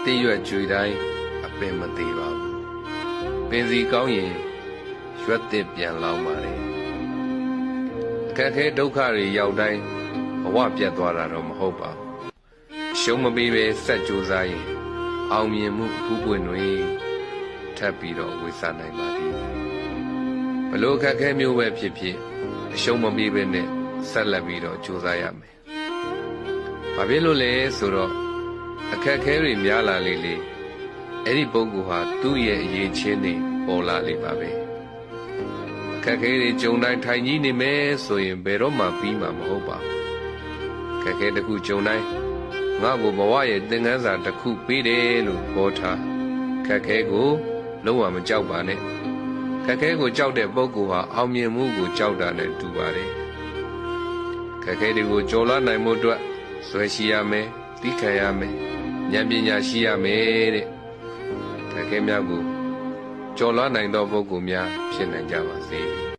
တိရွက်ကြွေတိုင်းအပင်မသေးပါဘူးပင်စီကောင်းရင်ရွက်သစ်ပြန်လောင်းပါလေအခက်ခဲဒုက္ခတွေရောက်တိုင်းဘဝပြတ်သွားတာတော့မဟုတ်ပါဘူးရှုံးမပေးပဲစက်ကြိုးစားရင်အောင်မြင်မှုအခုပွင့်တွေထပ်ပြီးတော့ဝေစားနိုင်ပါသည်ဘလို့အခက်ခဲမျိုးပဲဖြစ်ဖြစ်အရှုံးမပေးပဲနဲ့ဆက်လက်ပြီးတော့ကြိုးစားရမယ်ဘာဖြစ်လို့လဲဆိုတော့အခက်ခဲတွေများလာလေလေအဲ့ဒီပုဂ္ဂိုလ်ဟာသူ့ရဲ့အရေးချင်းတွေပေါ်လာလေပါပဲအခက်ခဲတွေကြုံတိုင်းထိုင်ကြီးနေမယ်ဆိုရင်ဘယ်တော့မှပြီးမှာမဟုတ်ပါဘူးအခက်ခဲတစ်ခုကြုံတိုင်းငါ့ကိုဘဝရဲ့သင်ခန်းစာတစ်ခုပေးတယ်လို့ပြောထားခက်ခဲကိုလုံးဝမကြောက်ပါနဲ့ခက်ခဲကိုကြောက်တဲ့ပုဂ္ဂိုလ်ဟာအောင်မြင်မှုကိုကြောက်တာနဲ့တူပါတယ်ခက်ခဲတွေကိုကျော်လွှားနိုင်မှုအတွက်ဆွဲရှိရမယ်သိခံရမယ်ဉာဏ်ပညာရှိရမယ်တဲ့ခက်ခဲများကိုကျော်လွှားနိုင်သောပုဂ္ဂိုလ်များဖြစ်နိုင်ကြပါစေ